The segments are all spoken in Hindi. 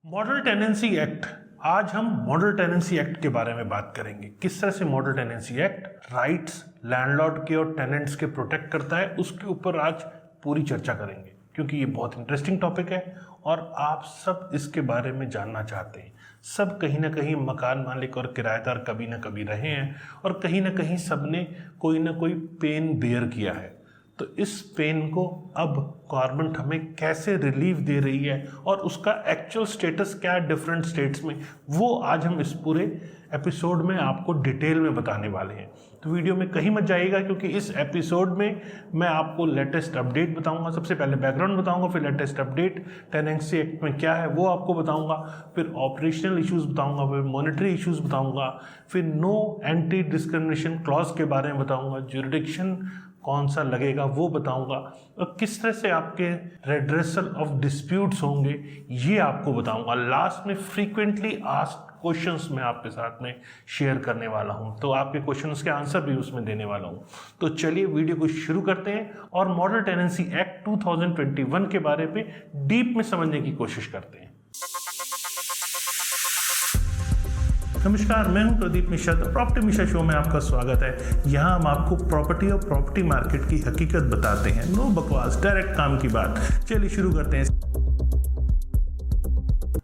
Model tenancy act. आज हम मॉडल टेनेंसी एक्ट के बारे में बात करेंगे। किस तरह से model tenancy act rights landlord के और टेनेंट्स के प्रोटेक्ट करता है, उसके ऊपर आज पूरी चर्चा करेंगे, क्योंकि ये बहुत इंटरेस्टिंग टॉपिक है और आप सब इसके बारे में जानना चाहते हैं। सब कहीं ना कहीं मकान मालिक और किराएदार कभी ना कभी रहे हैं और कहीं ना कहीं सब ने कोई ना कोई पेन बेयर किया है। तो इस पेन को अब गवर्नमेंट हमें कैसे रिलीफ दे रही है और उसका एक्चुअल स्टेटस क्या है डिफरेंट स्टेट्स में, वो आज हम इस पूरे एपिसोड में आपको डिटेल में बताने वाले हैं। तो वीडियो में कहीं मत जाइएगा, क्योंकि इस एपिसोड में मैं आपको लेटेस्ट अपडेट बताऊंगा। सबसे पहले बैकग्राउंड बताऊंगा, फिर लेटेस्ट अपडेट टेनेंसी एक्ट में क्या है वो आपको बताऊंगा, फिर ऑपरेशनल इश्यूज बताऊंगा, फिर मॉनेटरी इश्यूज बताऊंगा, फिर नो एंटी डिस्क्रिमिनेशन क्लॉज के बारे में बताऊंगा, ज्यूरिडिक्शन कौन सा लगेगा वो बताऊंगा, और किस तरह से आपके रेड्रेसल ऑफ डिस्प्यूट्स होंगे ये आपको बताऊंगा। लास्ट में फ्रीक्वेंटली आस्क्ड क्वेश्चंस मैं आपके साथ में शेयर करने वाला हूं, तो आपके क्वेश्चंस के आंसर भी उसमें देने वाला हूं। तो चलिए वीडियो को शुरू करते हैं और मॉडल टेनेंसी एक्ट 2021 के बारे में डीप में समझने की कोशिश करते हैं। नमस्कार, मैं हूं प्रदीप मिश्रा। प्रॉपर्टी मिश्रा शो में आपका स्वागत है। यहां हम आपको प्रॉपर्टी और प्रॉपर्टी मार्केट की हकीकत बताते हैं। नो बकवास, डायरेक्ट काम की बात। चलिए शुरू करते हैं।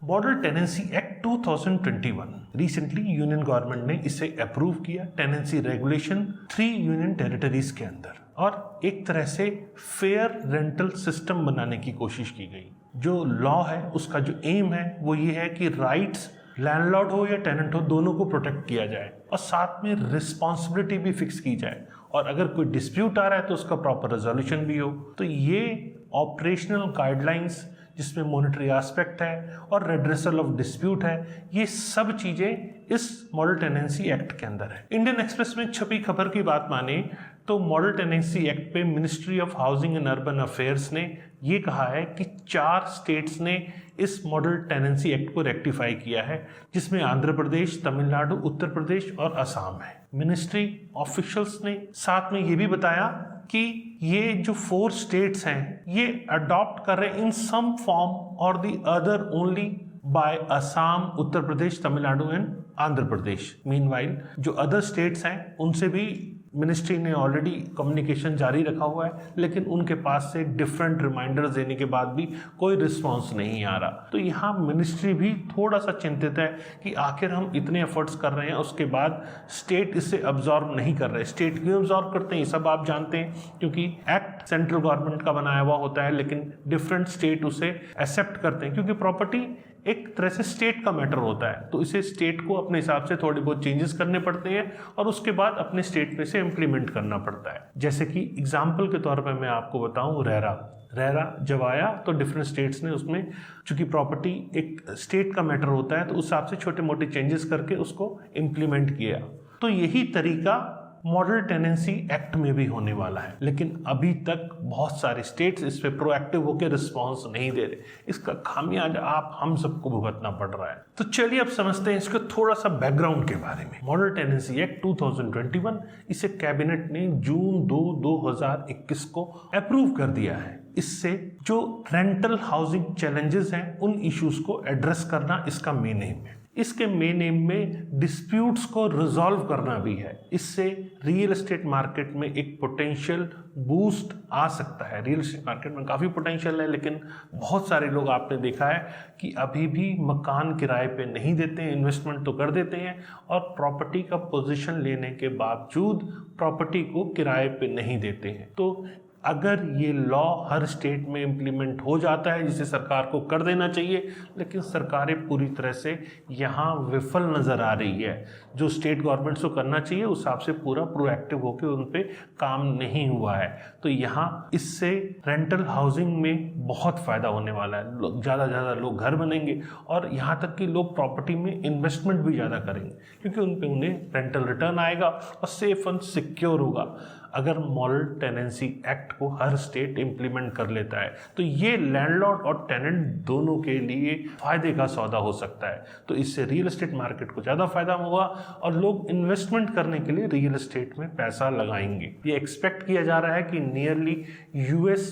Model tenancy act 2021 recently union government ने इसे अप्रूव किया टेनेंसी रेगुलेशन 3 यूनियन टेरिटरीज के अंदर, और एक तरह से फेयर रेंटल सिस्टम बनाने की कोशिश की गई। जो लॉ है उसका जो एम है वो ये है कि राइट्स लैंडलॉर्ड हो या टेनेंट हो, दोनों को प्रोटेक्ट किया जाए और साथ में रिस्पॉन्सिबिलिटी भी फिक्स की जाए, और अगर कोई डिस्प्यूट आ रहा है तो उसका प्रॉपर रेजोल्यूशन भी हो। तो ये ऑपरेशनल गाइडलाइंस जिसमें मॉनेटरी एस्पेक्ट है और रेड्रेसल ऑफ डिस्प्यूट है, ये सब चीजें इस मॉडल टेनेंसी एक्ट के अंदर है। इंडियन एक्सप्रेस में छपी खबर की बात माने तो मॉडल टेनेंसी एक्ट पे ministry of housing and urban affairs ने ये कहा है कि 4 स्टेट्स ने इस मॉडल टेनेंसी एक्ट को रेक्टिफाई किया है, जिसमें आंध्र प्रदेश, तमिलनाडु, उत्तर प्रदेश और असम है। मिनिस्ट्री ऑफिशियल्स ने साथ में ये भी बताया कि ये जो 4 स्टेट्स हैं ये अडॉप्ट कर रहे हैं इन सम फॉर्म और the other only by Assam, Uttar Pradesh, Tamil Nadu and Andhra Pradesh. Meanwhile जो अदर स्टेट्स हैं उनसे भी मिनिस्ट्री ने ऑलरेडी कम्युनिकेशन जारी रखा हुआ है, लेकिन उनके पास से डिफरेंट रिमाइंडर्स देने के बाद भी कोई रिस्पांस नहीं आ रहा। तो यहाँ मिनिस्ट्री भी थोड़ा सा चिंतित है कि आखिर हम इतने एफर्ट्स कर रहे हैं, उसके बाद स्टेट इसे अब्जॉर्व नहीं कर रहे। स्टेट क्यों अब्जॉर्व करते हैं ये सब आप जानते हैं, क्योंकि एक्ट सेंट्रल गवर्नमेंट का बनाया हुआ होता है, लेकिन डिफरेंट स्टेट उसे एक्सेप्ट करते हैं, क्योंकि प्रॉपर्टी एक तरह से स्टेट का मैटर होता है। तो इसे स्टेट को अपने हिसाब से थोड़े बहुत चेंजेस करने पड़ते हैं और उसके बाद अपने स्टेट में से इम्प्लीमेंट करना पड़ता है। जैसे कि एग्जाम्पल के तौर पर मैं आपको बताऊं, रेरा जब आया तो डिफरेंट स्टेट्स ने उसमें, चूंकि प्रॉपर्टी एक स्टेट का मैटर होता है, तो उस हिसाब से छोटे मोटे चेंजेस करके उसको इम्प्लीमेंट किया। तो यही तरीका मॉडल टेनेंसी एक्ट में भी होने वाला है, लेकिन अभी तक बहुत सारे स्टेट्स इस पे प्रोएक्टिव होकर रिस्पांस नहीं दे रहे। इसका खामियाजा आप हम सबको भुगतना पड़ रहा है। तो चलिए अब समझते हैं इसके थोड़ा सा बैकग्राउंड के बारे में। मॉडल टेनेंसी एक्ट 2021 इसे कैबिनेट ने जून 2, 2021 को अप्रूव कर दिया है। इससे जो रेंटल हाउसिंग चैलेंजेस हैं उन इश्यूज को एड्रेस करना इसका मेन एम है। इसके मेन एम में डिस्प्यूट्स को रिजॉल्व करना भी है। इससे रियल एस्टेट मार्केट में एक पोटेंशियल बूस्ट आ सकता है। रियल एस्टेट मार्केट में काफ़ी पोटेंशियल है, लेकिन बहुत सारे लोग आपने देखा है कि अभी भी मकान किराए पे नहीं देते हैं, इन्वेस्टमेंट तो कर देते हैं और प्रॉपर्टी का पोजीशन लेने के बावजूद प्रॉपर्टी को किराए पे नहीं देते हैं। तो अगर ये लॉ हर स्टेट में इम्प्लीमेंट हो जाता है, जिसे सरकार को कर देना चाहिए, लेकिन सरकारें पूरी तरह से यहाँ विफल नज़र आ रही है। जो स्टेट गवर्नमेंट्स को करना चाहिए उस हिसाब से पूरा प्रोएक्टिव होकर उन पे काम नहीं हुआ है। तो यहाँ इससे रेंटल हाउसिंग में बहुत फ़ायदा होने वाला है। ज़्यादा से ज़्यादा लोग घर बनेंगे और यहाँ तक कि लोग प्रॉपर्टी में इन्वेस्टमेंट भी ज़्यादा करेंगे, क्योंकि उन पे उन्हें रेंटल रिटर्न आएगा और सेफ एंड सिक्योर होगा। अगर मॉडल टेनेंसी एक्ट को हर स्टेट इंप्लीमेंट कर लेता है तो ये लैंडलॉर्ड और टेनेंट दोनों के लिए फायदे का सौदा हो सकता है। तो इससे रियल एस्टेट मार्केट को ज़्यादा फायदा होगा और लोग इन्वेस्टमेंट करने के लिए रियल एस्टेट में पैसा लगाएंगे। ये एक्सपेक्ट किया जा रहा है कि नियरली US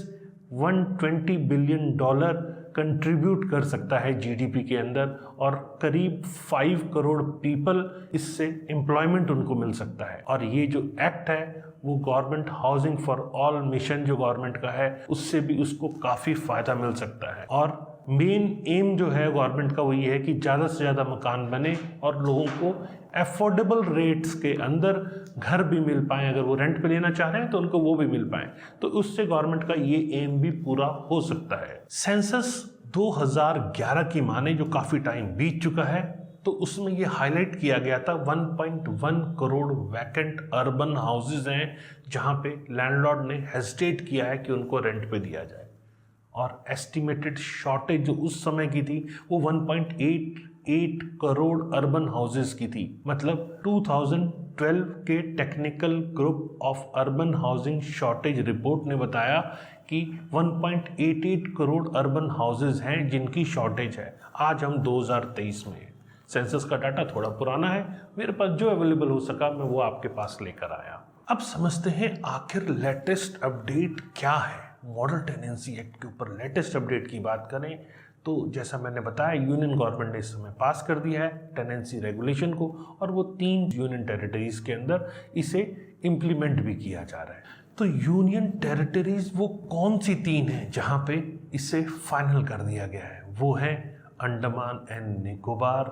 $120 बिलियन कंट्रीब्यूट कर सकता है जीडीपी के अंदर और करीब 5 करोड़ पीपल इससे एम्प्लॉयमेंट उनको मिल सकता है। और ये जो एक्ट है वो government housing for all mission जो गवर्नमेंट का है उससे भी उसको काफ़ी फ़ायदा मिल सकता है। और मेन एम जो है गवर्नमेंट का वो ये है कि ज़्यादा से ज़्यादा मकान बने और लोगों को एफोर्डेबल रेट्स के अंदर घर भी मिल पाए। अगर वो रेंट पे लेना चाह रहे हैं तो उनको वो भी मिल पाए, तो उससे गवर्नमेंट का ये एम भी पूरा हो सकता है। सेंसस 2011 की माने जो काफ़ी टाइम बीत चुका है, तो उसमें ये हाईलाइट किया गया था 1.1 करोड़ वैकेंट अर्बन हाउसेज हैं जहां पे लैंडलॉर्ड ने हेजिटेट किया है कि उनको रेंट पे दिया जाए। और एस्टिमेटेड शॉर्टेज जो उस समय की थी वो 1.88 करोड़ अर्बन हाउसेज की थी। मतलब 2012 के technical group of urban housing shortage report ने बताया कि 1.88 करोड़ अर्बन हाउसेज हैं जिनकी शॉर्टेज है। आज हम 2023 में, सेंसस का डाटा थोड़ा पुराना है, मेरे पास जो अवेलेबल हो सका मैं वो आपके पास लेकर आया। अब समझते हैं आखिर लेटेस्ट अपडेट क्या है। मॉडल टेनेंसी एक्ट के ऊपर लेटेस्ट अपडेट की बात करें तो जैसा मैंने बताया यूनियन गवर्नमेंट ने इस समय पास कर दिया है टेनेंसी रेगुलेशन को, और वो 3 यूनियन टेरिटरीज के अंदर इसे इम्प्लीमेंट भी किया जा रहा है। तो यूनियन टेरिटरीज वो कौन सी 3 हैं जहां पे इसे फाइनल कर दिया गया है? वो है अंडमान एंड निकोबार,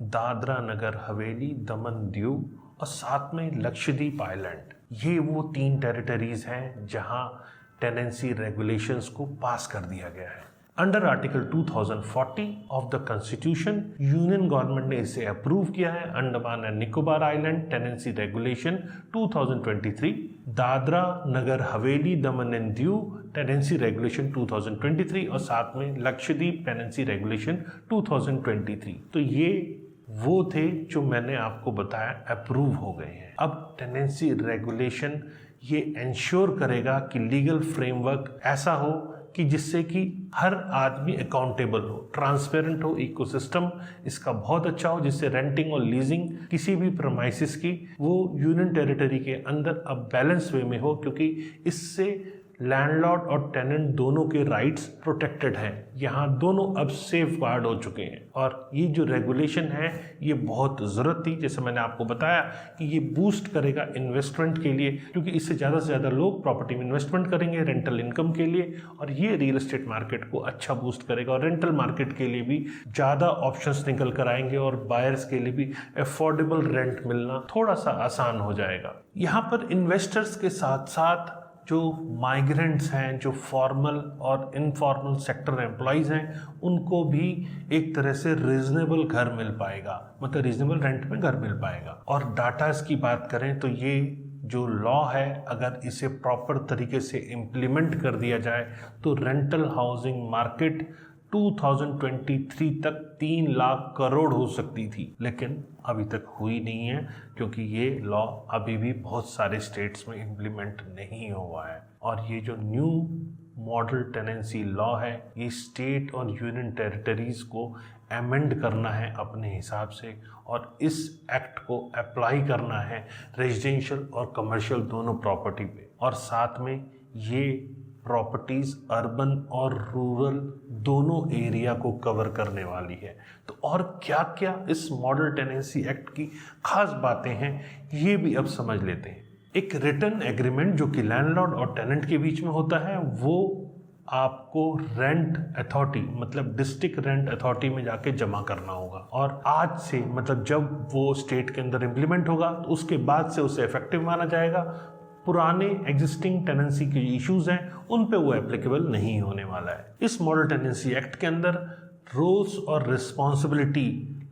दादरा नगर हवेली, दमन दीव और साथ में लक्षद्वीप आइलैंड। ये वो 3 टेरिटरीज हैं जहां टेनेंसी रेगुलेशंस को पास कर दिया गया है। Under article 2040 of the constitution union government ने इसे अप्रूव किया है। Andaman and Nicobar island tenancy regulation 2023, Dadra Nagar Haveli Daman and Diu tenancy regulation 2023 और साथ में लक्षद्वीप टेनेंसी रेगुलेशन 2023। तो ये वो थे जो मैंने आपको बताया अप्रूव हो गए हैं। अब टेनेंसी रेगुलेशन ये इंश्योर करेगा कि लीगल फ्रेमवर्क ऐसा हो कि जिससे कि हर आदमी अकाउंटेबल हो, ट्रांसपेरेंट हो, इकोसिस्टम इसका बहुत अच्छा हो, जिससे रेंटिंग और लीजिंग किसी भी प्रमाइसिस की वो यूनियन टेरिटरी के अंदर अब बैलेंस वे में हो, क्योंकि इससे लैंडलॉर्ड और टेनेंट दोनों के राइट्स प्रोटेक्टेड हैं। यहाँ दोनों अब सेफ गार्ड हो चुके हैं और ये जो रेगुलेशन है ये बहुत ज़रूरत थी। जैसे मैंने आपको बताया कि ये बूस्ट करेगा इन्वेस्टमेंट के लिए, क्योंकि इससे ज़्यादा से ज़्यादा लोग प्रॉपर्टी में इन्वेस्टमेंट करेंगे रेंटल इनकम के लिए, और ये रियल एस्टेट मार्केट को अच्छा बूस्ट करेगा और रेंटल मार्केट के लिए भी ज़्यादा ऑप्शंस निकल कर आएंगे और बायर्स के लिए भी अफोर्डेबल रेंट मिलना थोड़ा सा आसान हो जाएगा। यहाँ पर इन्वेस्टर्स के साथ साथ जो माइग्रेंट्स हैं, जो फॉर्मल और इनफॉर्मल सेक्टर एम्प्लॉयज़ हैं, उनको भी एक तरह से रीजनेबल घर मिल पाएगा, मतलब रीजनेबल रेंट में घर मिल पाएगा। और डाटास की बात करें तो ये जो लॉ है अगर इसे प्रॉपर तरीके से इम्प्लीमेंट कर दिया जाए तो रेंटल हाउसिंग मार्केट 2023 तक 3 लाख करोड़ हो सकती थी, लेकिन अभी तक हुई नहीं है क्योंकि ये लॉ अभी भी बहुत सारे स्टेट्स में इम्प्लीमेंट नहीं हुआ है। और ये जो न्यू मॉडल टेनेंसी लॉ है ये स्टेट और यूनियन टेरिटरीज को अमेंड करना है अपने हिसाब से, और इस एक्ट को अप्लाई करना है रेजिडेंशियल और कमर्शियल दोनों प्रॉपर्टी पे, और साथ में ये प्रॉपर्टीज़ अर्बन और रूरल दोनों एरिया को कवर करने वाली है। तो और क्या क्या इस मॉडल टेनेंसी एक्ट की खास बातें हैं ये भी अब समझ लेते हैं। एक रिटन एग्रीमेंट जो कि लैंडलॉर्ड और टेनेंट के बीच में होता है वो आपको रेंट अथॉरिटी मतलब डिस्ट्रिक्ट रेंट अथॉरिटी में जाके जमा करना होगा, और आज से मतलब जब वो स्टेट के अंदर इम्प्लीमेंट होगा तो उसके बाद से उसे इफेक्टिव माना जाएगा। पुराने एग्जिस्टिंग टेनेंसी के इश्यूज हैं उन पे वो एप्लीकेबल नहीं होने वाला है। इस मॉडल टेनेंसी एक्ट के अंदर रोल्स और रिस्पॉन्सिबिलिटी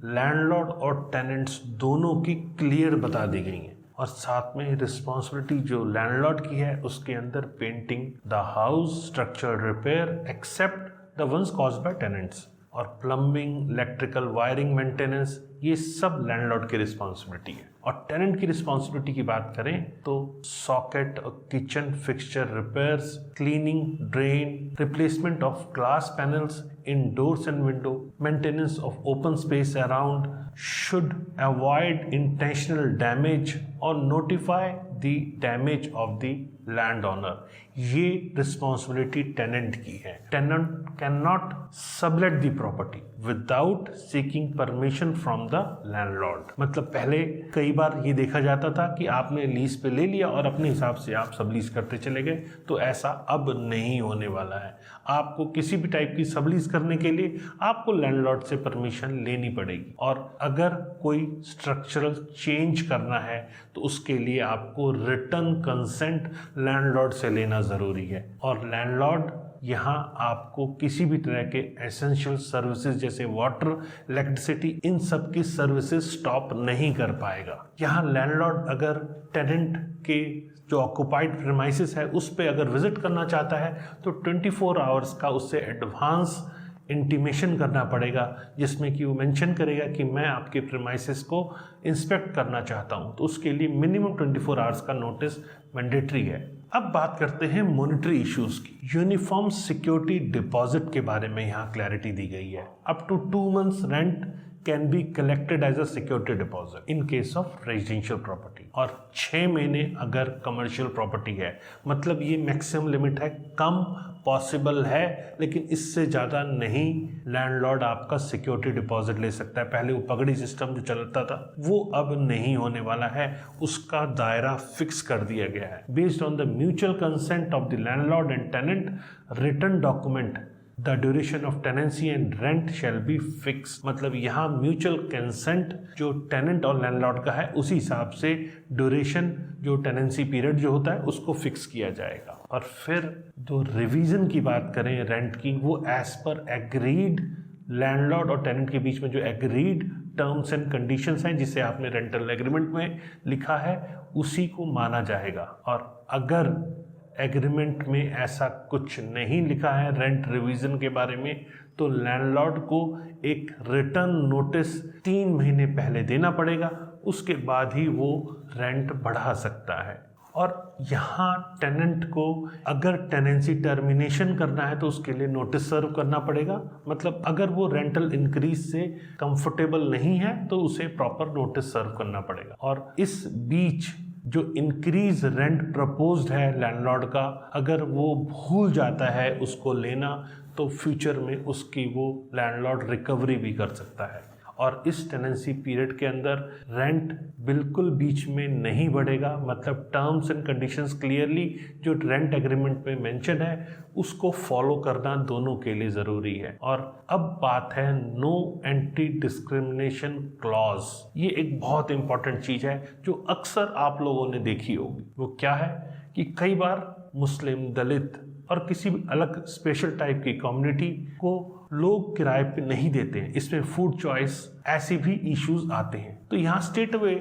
लैंडलॉर्ड और टेनेंट्स दोनों की क्लियर बता दी गई हैं, और साथ में रिस्पॉन्सिबिलिटी जो लैंडलॉर्ड की है उसके अंदर painting the house, structure repair except the ones caused by tenants, और प्लम्बिंग, इलेक्ट्रिकल वायरिंग मेंटेनेंस ये सब लैंडलॉर्ड की रिस्पॉन्सिबिलिटी है। और टेनेंट की रिस्पॉन्सिबिलिटी की बात करें तो सॉकेट और kitchen fixture repairs, cleaning, drain, replacement of glass panels in doors and window, maintenance of open space around, should avoid intentional damage or notify the damage of the land owner, ये रिस्पॉन्सिबिलिटी टेनेंट की है। Tenant can not sublet the property without seeking permission from the landlord. मतलब पहले कई बार ये देखा जाता था कि आपने लीज पे ले लिया और अपने हिसाब से आप सबलीज करते चले गए, तो ऐसा अब नहीं होने वाला है। आपको किसी भी टाइप की सबलीज करने के लिए आपको लैंडलॉर्ड से परमिशन लेनी पड़ेगी, और अगर कोई स्ट्रक्चरल चेंज करना है तो उसके लिए आपको रिटर्न कंसेंट लैंडलॉर्ड से लेना ज़रूरी है। और लैंडलॉर्ड यहाँ आपको किसी भी तरह के एसेंशियल सर्विसेज जैसे वाटर, इलेक्ट्रिसिटी, इन सब की सर्विसेज स्टॉप नहीं कर पाएगा। यहाँ लैंडलॉर्ड अगर टेनेंट के जो ऑक्युपाइड प्रीमाइसेस है उस पे अगर विजिट करना चाहता है तो 24 आवर्स का उससे एडवांस इंटीमेशन करना पड़ेगा, जिसमें कि वो मेंशन करेगा कि मैं आपके प्रीमाइसेस को इंस्पेक्ट करना चाहता हूँ, तो उसके लिए मिनिमम 24 आवर्स का नोटिस मैंडेटरी है। अब बात करते हैं मॉनेटरी इश्यूज की। यूनिफॉर्म सिक्योरिटी डिपॉजिट के बारे में यहाँ क्लैरिटी दी गई है। Up to 2 months rent can be collected as a security deposit in case of residential property, और 6 महीने अगर कमर्शियल प्रॉपर्टी है। मतलब ये मैक्सिमम लिमिट है, कम पॉसिबल है लेकिन इससे ज़्यादा नहीं लैंडलॉर्ड आपका सिक्योरिटी डिपॉजिट ले सकता है। पहले वो पगड़ी सिस्टम जो चलता था वो अब नहीं होने वाला है, उसका दायरा फिक्स कर दिया गया है। Based on the mutual consent of the landlord and tenant, written document the duration of tenancy and rent shall be fix. मतलब यहाँ म्यूचुअल कंसेंट जो टेनेंट और लैंडलॉर्ड का है उसी हिसाब से ड्यूरेशन जो टेनेंसी पीरियड जो होता है उसको फिक्स किया जाएगा। और फिर जो रिवीजन की बात करें रेंट की, वो एज पर एग्रीड लैंडलॉर्ड और टेनेंट के बीच में जो एग्रीड टर्म्स एंड कंडीशंस हैं जिसे आपने रेंटल एग्रीमेंट में लिखा है उसी को माना जाएगा। और अगर एग्रीमेंट में ऐसा कुछ नहीं लिखा है रेंट रिवीजन के बारे में, तो लैंडलॉर्ड को एक रिटर्न नोटिस 3 महीने पहले देना पड़ेगा, उसके बाद ही वो रेंट बढ़ा सकता है। और यहाँ टेनेंट को अगर टेनेंसी टर्मिनेशन करना है तो उसके लिए नोटिस सर्व करना पड़ेगा। मतलब अगर वो रेंटल इंक्रीज से कंफर्टेबल नहीं है तो उसे प्रॉपर नोटिस सर्व करना पड़ेगा। और इस बीच जो इंक्रीज रेंट प्रपोज्ड है लैंडलॉर्ड का, अगर वो भूल जाता है उसको लेना तो फ्यूचर में उसकी वो लैंडलॉर्ड रिकवरी भी कर सकता है। और इस टेनेंसी पीरियड के अंदर रेंट बिल्कुल बीच में नहीं बढ़ेगा। मतलब टर्म्स एंड कंडीशंस क्लियरली जो रेंट एग्रीमेंट में मेंशन है उसको फॉलो करना दोनों के लिए ज़रूरी है। और अब बात है नो एंटी डिस्क्रिमिनेशन क्लॉज। ये एक बहुत इंपॉर्टेंट चीज़ है जो अक्सर आप लोगों ने देखी होगी। वो क्या है कि कई बार मुस्लिम, दलित और किसी भी अलग स्पेशल टाइप की कम्युनिटी को लोग किराए पे नहीं देते हैं, इसमें फूड चॉइस ऐसे भी इश्यूज आते हैं। तो यहाँ स्टेट वे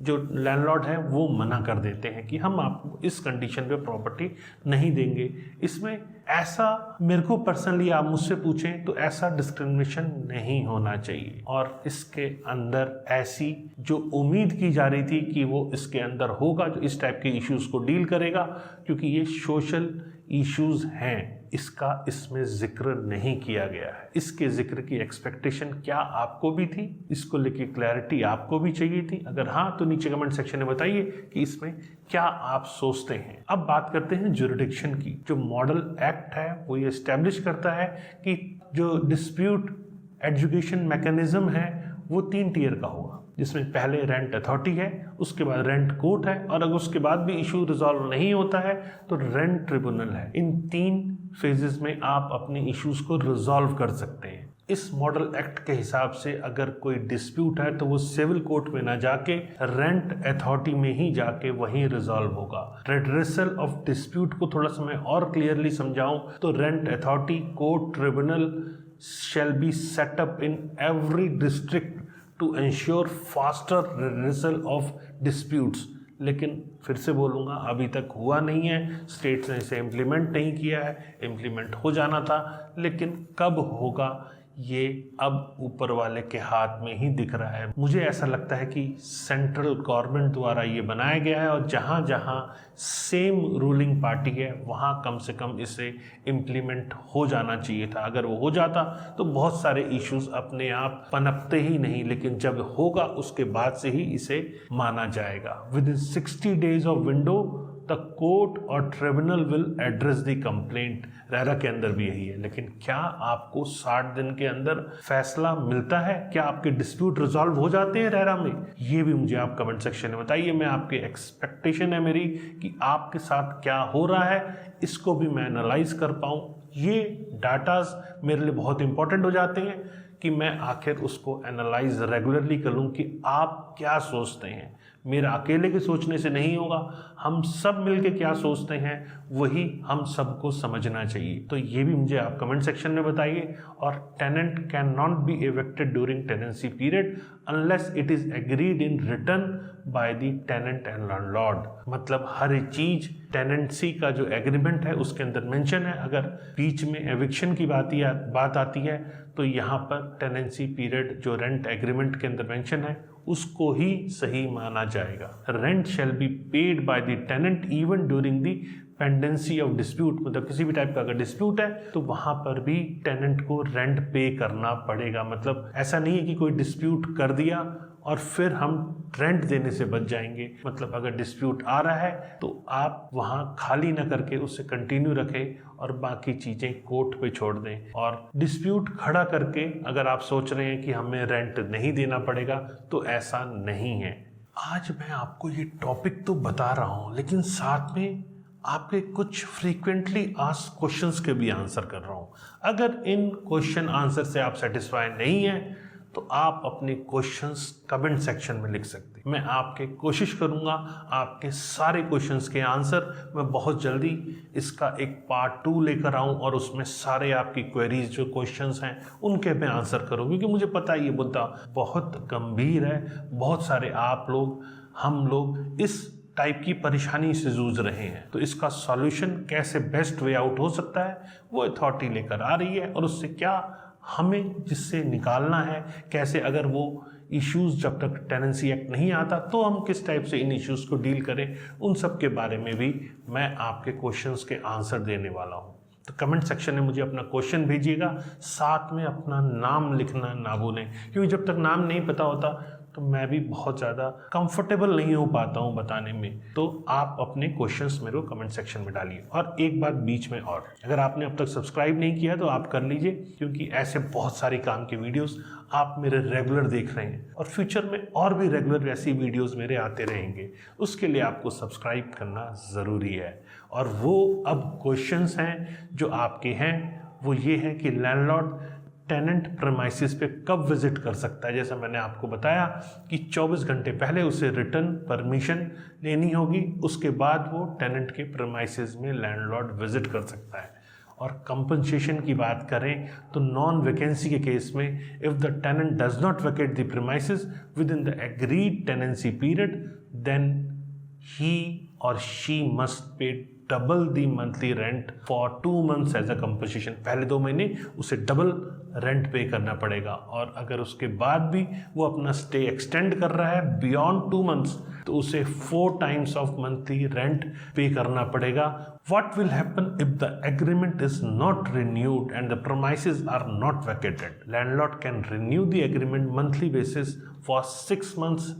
जो लैंडलॉर्ड है वो मना कर देते हैं कि हम आपको इस कंडीशन पे प्रॉपर्टी नहीं देंगे। इसमें ऐसा मेरे को पर्सनली आप मुझसे पूछें तो ऐसा डिस्क्रिमिनेशन नहीं होना चाहिए। और इसके अंदर ऐसी जो उम्मीद की जा रही थी कि वो इसके अंदर होगा जो इस टाइप के इश्यूज को डील करेगा, क्योंकि ये सोशल इश्यूज हैं, इसका इसमें जिक्र नहीं किया गया है। इसके जिक्र की एक्सपेक्टेशन क्या आपको भी थी? इसको लेके क्लैरिटी आपको भी चाहिए थी? अगर हाँ तो नीचे कमेंट सेक्शन में बताइए कि इसमें क्या आप सोचते हैं। अब बात करते हैं जुरिडिक्शन की। जो मॉडल एक्ट है वो ये एस्टेब्लिश करता है कि जो डिस्प्यूट एजुकेशन मैकेनिज्म है वो 3 टियर का होगा, जिसमें पहले रेंट अथॉरिटी है, उसके बाद रेंट कोर्ट है, और अगर उसके बाद भी इशू रिजॉल्व नहीं होता है तो रेंट ट्रिब्यूनल है। इन 3 फेजेस में आप अपने इश्यूज को रिजॉल्व कर सकते हैं। इस मॉडल एक्ट के हिसाब से अगर कोई डिस्प्यूट है तो वो सिविल कोर्ट में ना जाके रेंट अथॉरिटी में ही जाके वहीं रिजॉल्व होगा। रेड्रेसल ऑफ डिस्प्यूट को थोड़ा सा मैं और क्लियरली समझाऊं तो rent authority court tribunal shall be set up in every district to ensure faster redressal of disputes। लेकिन फिर से बोलूँगा अभी तक हुआ नहीं है, स्टेट्स ने इसे इम्प्लीमेंट नहीं किया है। इम्प्लीमेंट हो जाना था, लेकिन कब होगा ये अब ऊपर वाले के हाथ में ही दिख रहा है। मुझे ऐसा लगता है कि सेंट्रल गवर्नमेंट द्वारा ये बनाया गया है और जहाँ जहाँ सेम रूलिंग पार्टी है वहाँ कम से कम इसे इम्प्लीमेंट हो जाना चाहिए था। अगर वो हो जाता तो बहुत सारे इश्यूज अपने आप पनपते ही नहीं, लेकिन जब होगा उसके बाद से ही इसे माना जाएगा। Within 60 days of window the court और tribunal will address the complaint. RERA के अंदर भी यही है। लेकिन क्या आपको 60 दिन के अंदर फैसला मिलता है? क्या आपके डिस्प्यूट रिजॉल्व हो जाते हैं रेरा में? ये भी मुझे आप कमेंट सेक्शन में बताइए। मैं आपके एक्सपेक्टेशन है मेरी कि आपके साथ क्या हो रहा है, इसको भी मैं एनालाइज कर पाऊँ। ये डाटाज मेरे लिए बहुत इंपॉर्टेंट हो जाते हैं कि मैं आखिर उसको एनालाइज रेगुलरली करूँ कि आप क्या सोचते हैं। मेरा अकेले के सोचने से नहीं होगा, हम सब मिलके क्या सोचते हैं वही हम सबको समझना चाहिए। तो ये भी मुझे आप कमेंट सेक्शन में बताइए। और tenant can not be evicted during tenancy period unless it is agreed in return by the tenant and landlord. मतलब हर एक चीज टेनेंसी का जो एग्रीमेंट है उसके अंदर मेंशन है। अगर बीच में एविक्शन की बात आती है तो यहाँ पर टेनेंसी पीरियड जो रेंट एग्रीमेंट के अंदर मेंशन है उसको ही सही माना जाएगा। Rent shall be paid by the tenant even during the pendency of dispute. मतलब किसी भी टाइप का अगर डिस्प्यूट है तो वहां पर भी टेनेंट को रेंट पे करना पड़ेगा। मतलब ऐसा नहीं है कि कोई डिस्प्यूट कर दिया और फिर हम रेंट देने से बच जाएंगे। मतलब अगर डिस्प्यूट आ रहा है तो आप वहां खाली ना करके उसे कंटिन्यू रखें और बाकी चीजें कोर्ट पे छोड़ दें। और डिस्प्यूट खड़ा करके अगर आप सोच रहे हैं कि हमें रेंट नहीं देना पड़ेगा तो ऐसा नहीं है। आज मैं आपको ये टॉपिक तो बता रहा हूं लेकिन साथ में आपके कुछ फ्रीक्वेंटली आस्क्ड क्वेश्चंस के भी आंसर कर रहा हूं। अगर इन क्वेश्चन आंसर से आप सेटिस्फाई नहीं है तो आप अपने क्वेश्चंस कमेंट सेक्शन में लिख सकते हैं। मैं आपके कोशिश करूंगा आपके सारे क्वेश्चंस के आंसर मैं बहुत जल्दी इसका एक पार्ट 2 लेकर आऊं और उसमें सारे आपकी क्वेरीज जो क्वेश्चंस हैं उनके मैं आंसर करूं, क्योंकि मुझे पता है ये मुद्दा बहुत गंभीर है। बहुत सारे आप लोग हम लोग इस टाइप की परेशानी से जूझ रहे हैं। तो इसका सॉल्यूशन कैसे बेस्ट वे आउट हो सकता है वो अथॉरिटी लेकर आ रही है। और उससे क्या हमें जिससे निकालना है, कैसे अगर वो इश्यूज जब तक टेनेंसी एक्ट नहीं आता तो हम किस टाइप से इन इश्यूज को डील करें, उन सब के बारे में भी मैं आपके क्वेश्चंस के आंसर देने वाला हूं। तो कमेंट सेक्शन में मुझे अपना क्वेश्चन भेजिएगा, साथ में अपना नाम लिखना ना भूलें, क्योंकि जब तक नाम नहीं पता होता तो मैं भी बहुत ज़्यादा कंफर्टेबल नहीं हो पाता हूँ बताने में। तो आप अपने क्वेश्चंस मेरे को कमेंट सेक्शन में डालिए। और एक बात बीच में और, अगर आपने अब तक सब्सक्राइब नहीं किया तो आप कर लीजिए, क्योंकि ऐसे बहुत सारी काम की वीडियोस आप मेरे रेगुलर देख रहे हैं और फ्यूचर में और भी रेगुलर ऐसी वीडियोस मेरे आते रहेंगे। उसके लिए आपको सब्सक्राइब करना ज़रूरी है। और वो अब क्वेश्चंस हैं जो आपके हैं वो ये है कि लैंडलॉर्ड टेनेंट प्रेमाइसिस पे कब विजिट कर सकता है। जैसा मैंने आपको बताया कि 24 घंटे पहले उसे रिटर्न परमिशन लेनी होगी, उसके बाद वो टेनेंट के प्रेमाइसिस में लैंडलॉर्ड विजिट कर सकता है। और कंपनसेशन की बात करें तो नॉन वैकेंसी के केस में if the tenant does not vacate the premises within the agreed tenancy period then he और she must pay double the monthly rent for 2 months as a compensation. पहले 2 महीने उसे डबल रेंट पे करना पड़ेगा। और अगर उसके बाद भी वो अपना स्टे एक्सटेंड कर रहा है बियॉन्ड 2 months तो उसे 4 times ऑफ मंथली रेंट पे करना पड़ेगा। What will happen if the agreement is not renewed and the premises are not vacated? Landlord can renew the agreement monthly basis for 6 months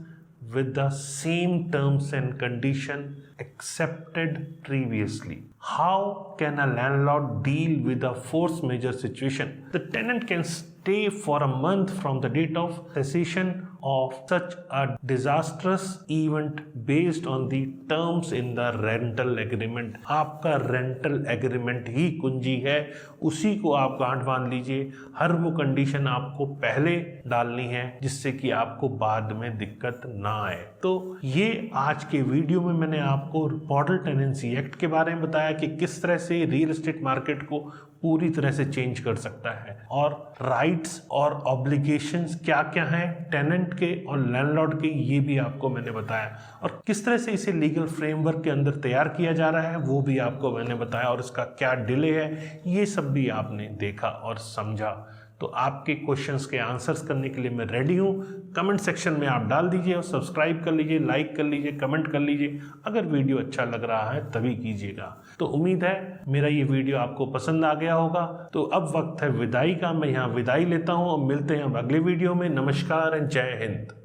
with the same terms and condition accepted previously. How can a landlord deal with a force majeure situation? The tenant can stay for a month from the date of cessation of such a disastrous event based on the terms in the rental agreement. आपका रेंटल एग्रीमेंट ही कुंजी है, उसी को आप गांठ बांध लीजिए। हर वो कंडीशन आपको पहले डालनी है जिससे कि आपको बाद में दिक्कत ना आए। तो ये आज के वीडियो में मैंने आपको मॉडल टेनेंसी एक्ट के बारे में बताया कि किस तरह से रियल एस्टेट मार्केट को पूरी तरह से चेंज कर सकता है और राइट्स और ऑब्लिगेशंस क्या क्या हैं टेनेंट के और लैंडलॉर्ड के, ये भी आपको मैंने बताया। और किस तरह से इसे लीगल फ्रेमवर्क के अंदर तैयार किया जा रहा है वो भी आपको मैंने बताया, और इसका क्या डिले है ये सब भी आपने देखा और समझा। तो आपके क्वेश्चंस के आंसर्स करने के लिए मैं रेडी हूँ। कमेंट सेक्शन में आप डाल दीजिए और सब्सक्राइब कर लीजिए, लाइक कर लीजिए, कमेंट कर लीजिए। अगर वीडियो अच्छा लग रहा है तभी कीजिएगा। तो उम्मीद है मेरा ये वीडियो आपको पसंद आ गया होगा। तो अब वक्त है विदाई का, मैं यहाँ विदाई लेता हूँ और मिलते हैं अब अगले वीडियो में। नमस्कार एंड जय हिंद।